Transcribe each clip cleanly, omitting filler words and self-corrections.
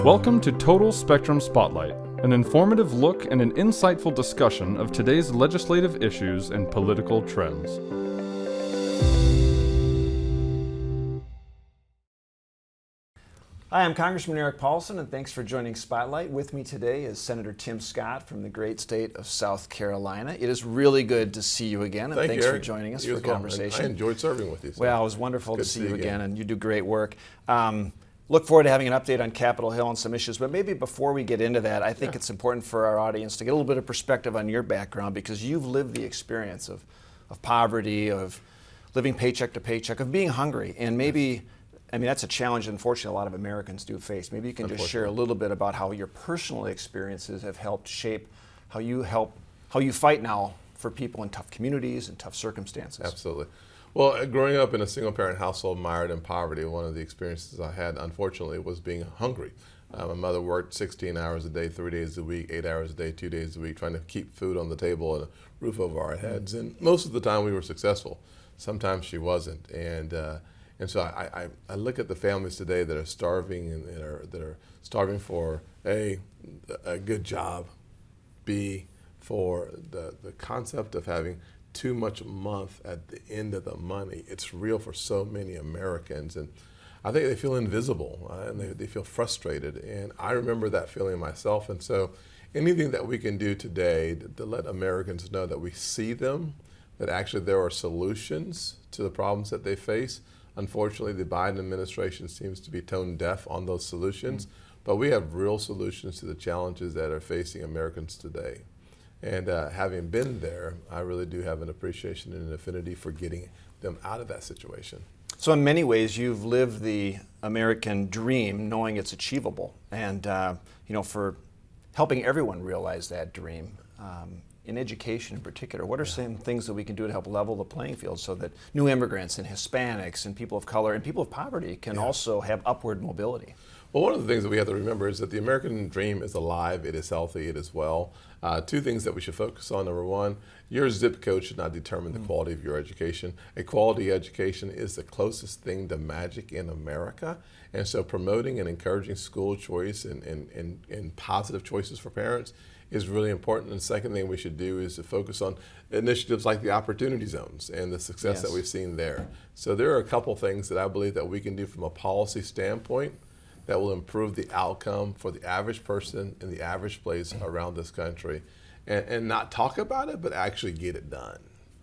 Welcome to Total Spectrum Spotlight, an informative look and an insightful discussion of today's legislative issues and political trends. Hi, I'm Congressman Erik Paulsen, and thanks for joining Spotlight. With me today is Senator Tim Scott from the great state of South Carolina. It is really good to see you again, and thanks for joining us for a conversation. I enjoyed serving with you. Well, it was wonderful to see you again, and you do great work. Look forward to having an update on Capitol Hill and some issues, but maybe before we get into that, I think it's important for our audience to get a little bit of perspective on your background, because you've lived the experience of poverty, of living paycheck to paycheck, of being hungry, and maybe, I mean, that's a challenge, unfortunately, a lot of Americans do face. Maybe you can just share a little bit about how your personal experiences have helped shape how you fight now for people in tough communities and tough circumstances. Absolutely. Well, growing up in a single-parent household mired in poverty, one of the experiences I had, unfortunately, was being hungry. My mother worked 16 hours a day, 3 days a week, 8 hours a day, 2 days a week, trying to keep food on the table and a roof over our heads. And most of the time we were successful. Sometimes she wasn't. And so I look at the families today that are starving and that are starving for A, a good job, B, for the concept of having too much a month at the end of the money. It's real for so many Americans, and I think they feel invisible and they feel frustrated, and I remember that feeling myself. And so anything that we can do today to let Americans know that we see them, that actually there are solutions to the problems that they face. Unfortunately, the Biden administration seems to be tone deaf on those solutions, but we have real solutions to the challenges that are facing Americans today. And having been there, I really do have an appreciation and an affinity for getting them out of that situation. So in many ways, you've lived the American dream knowing it's achievable, and for helping everyone realize that dream. In education in particular, what are some things that we can do to help level the playing field so that new immigrants and Hispanics and people of color and people of poverty can also have upward mobility? Well, one of the things that we have to remember is that the American dream is alive, it is healthy, it is well. Two things that we should focus on. Number one, your zip code should not determine the quality of your education. A quality education is the closest thing to magic in America. And so promoting and encouraging school choice and positive choices for parents is really important. And the second thing we should do is to focus on initiatives like the opportunity zones and the success that we've seen there. So there are a couple things that I believe that we can do from a policy standpoint that will improve the outcome for the average person in the average place around this country, and not talk about it, but actually get it done.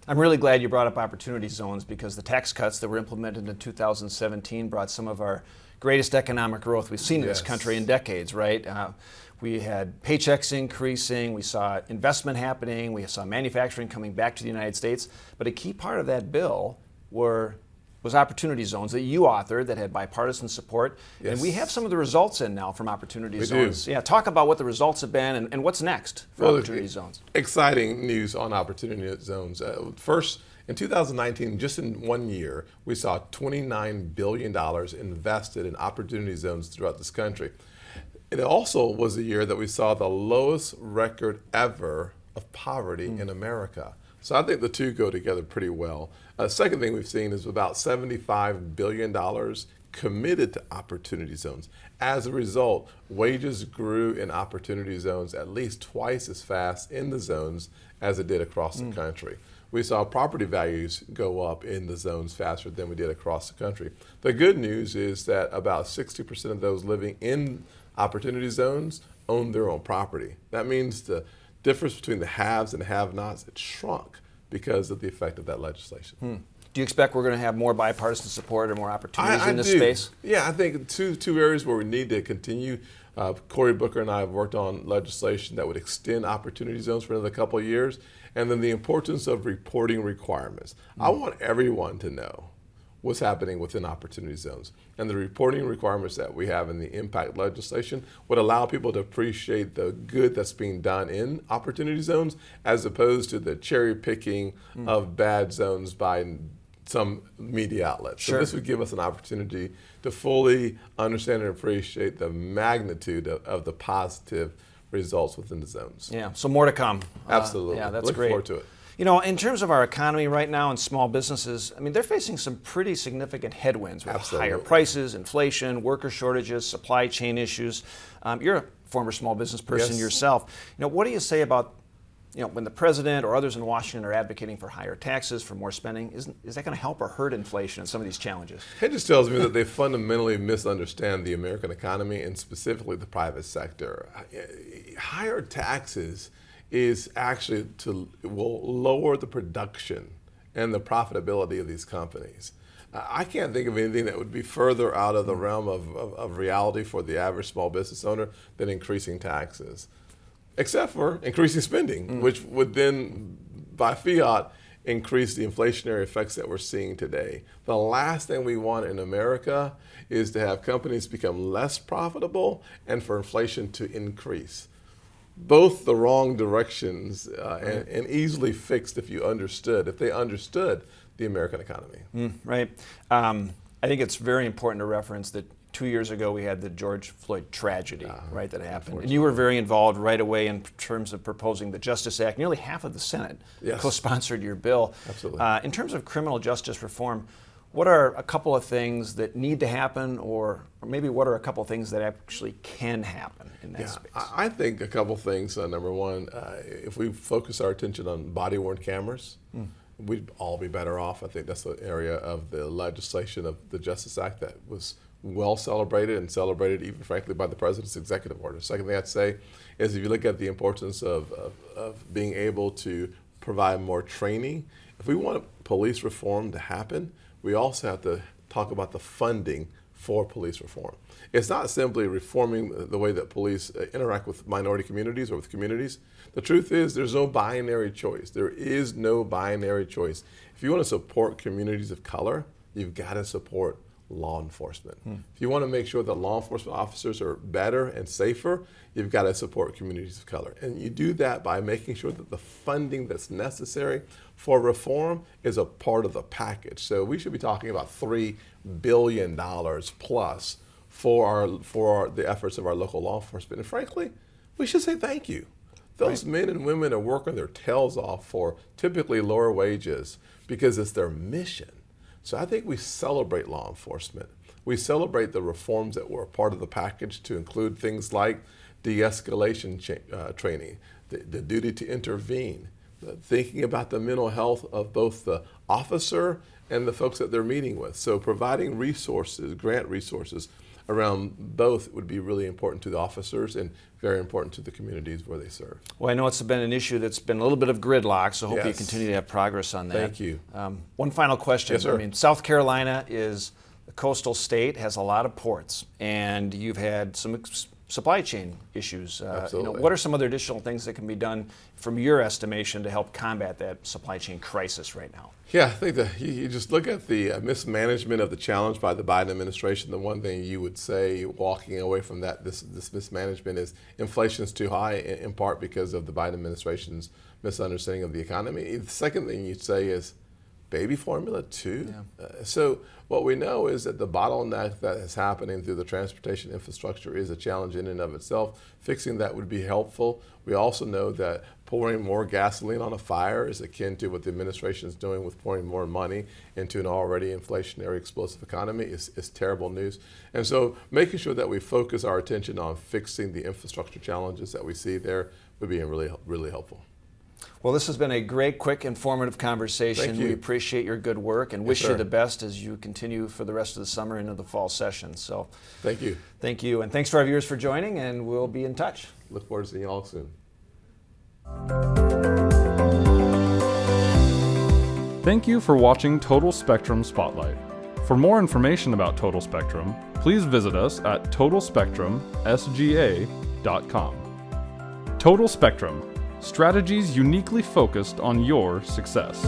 I'm really glad you brought up opportunity zones, because the tax cuts that were implemented in 2017 brought some of our greatest economic growth we've seen in this country in decades, right? We had paychecks increasing, we saw investment happening, we saw manufacturing coming back to the United States, but a key part of that bill was opportunity zones that you authored that had bipartisan support. And we have some of the results in now from opportunity zones. Yeah, talk about what the results have been and what's next for opportunity zones. Exciting news on opportunity zones. First, in 2019, just in 1 year, we saw $29 billion invested in opportunity zones throughout this country. It also was a year that we saw the lowest record ever of poverty in America. So I think the two go together pretty well. Second thing we've seen is about $75 billion committed to opportunity zones. As a result, wages grew in opportunity zones at least twice as fast in the zones as it did across the country. We saw property values go up in the zones faster than we did across the country. The good news is that about 60% of those living in opportunity zones own their own property. That means the difference between the haves and have-nots, it shrunk because of the effect of that legislation. Do you expect we're going to have more bipartisan support or more opportunities in this space? Yeah, I think two areas where we need to continue. Cory Booker and I have worked on legislation that would extend opportunity zones for another couple of years, and then the importance of reporting requirements. I want everyone to know what's happening within opportunity zones. And the reporting requirements that we have in the impact legislation would allow people to appreciate the good that's being done in opportunity zones, as opposed to the cherry picking of bad zones by some media outlets. So this would give us an opportunity to fully understand and appreciate the magnitude of the positive results within the zones. Yeah, so more to come. Absolutely. Yeah, that's Look great. forward to it. You know, in terms of our economy right now and small businesses, I mean, they're facing some pretty significant headwinds with Absolutely. higher prices, inflation, worker shortages, supply chain issues. You're a former small business person Yes. yourself. You know, what do you say about, you know, when the president or others in Washington are advocating for higher taxes, for more spending? Is that going to help or hurt inflation and some of these challenges? It just tells me that they fundamentally misunderstand the American economy and specifically the private sector. Higher taxes is actually will lower the production and the profitability of these companies. I can't think of anything that would be further out of the realm of reality for the average small business owner than increasing taxes, except for increasing spending, which would then, by fiat, increase the inflationary effects that we're seeing today. The last thing we want in America is to have companies become less profitable and for inflation to increase. Both the wrong directions and easily fixed if they understood the American economy. Right. I think it's very important to reference that 2 years ago we had the George Floyd tragedy, right, that happened. And you were very involved right away in terms of proposing the Justice Act. Nearly half of the Senate co-sponsored your bill. Absolutely. In terms of criminal justice reform, what are a couple of things that need to happen, or maybe what are a couple of things that actually can happen in that space? I think a couple things. Number one, if we focus our attention on body-worn cameras, we'd all be better off. I think that's the area of the legislation of the Justice Act that was well celebrated and celebrated even frankly by the President's executive order. Second thing I'd say is if you look at the importance of being able to provide more training, if we want police reform to happen, we also have to talk about the funding for police reform. It's not simply reforming the way that police interact with minority communities or with communities. The truth is there's no binary choice. There is no binary choice. If you want to support communities of color, you've got to support law enforcement. If you want to make sure that law enforcement officers are better and safer, you've got to support communities of color. And you do that by making sure that the funding that's necessary for reform is a part of the package. So we should be talking about $3 billion plus for the efforts of our local law enforcement. And frankly, we should say thank you. Those men and women are working their tails off for typically lower wages because it's their mission. So I think we celebrate law enforcement. We celebrate the reforms that were part of the package to include things like de-escalation training, the duty to intervene, thinking about the mental health of both the officer and the folks that they're meeting with. So providing resources, grant resources around both would be really important to the officers and very important to the communities where they serve. Well, I know it's been an issue that's been a little bit of gridlock, so I hope you continue to have progress on that. Thank you. One final question. Yes, sir. I mean, South Carolina is a coastal state, has a lot of ports, and you've had some supply chain issues. Absolutely. What are some other additional things that can be done from your estimation to help combat that supply chain crisis right now? Yeah, I think that you just look at the mismanagement of the challenge by the Biden administration. The one thing you would say walking away from that, this mismanagement is inflation is too high, in part because of the Biden administration's misunderstanding of the economy. The second thing you'd say is baby formula too. So what we know is that the bottleneck that is happening through the transportation infrastructure is a challenge in and of itself. Fixing that would be helpful. We also know that pouring more gasoline on a fire is akin to what the administration is doing with pouring more money into an already inflationary explosive economy is terrible news. And so making sure that we focus our attention on fixing the infrastructure challenges that we see there would be really, really helpful. Well, this has been a great, quick, informative conversation. Thank you. We appreciate your good work and wish you the best as you continue for the rest of the summer into the fall session. So, thank you. Thank you, and thanks to our viewers for joining, and we'll be in touch. Look forward to seeing you all soon. Thank you for watching Total Spectrum Spotlight. For more information about Total Spectrum, please visit us at totalspectrumsga.com. Total Spectrum, strategies uniquely focused on your success.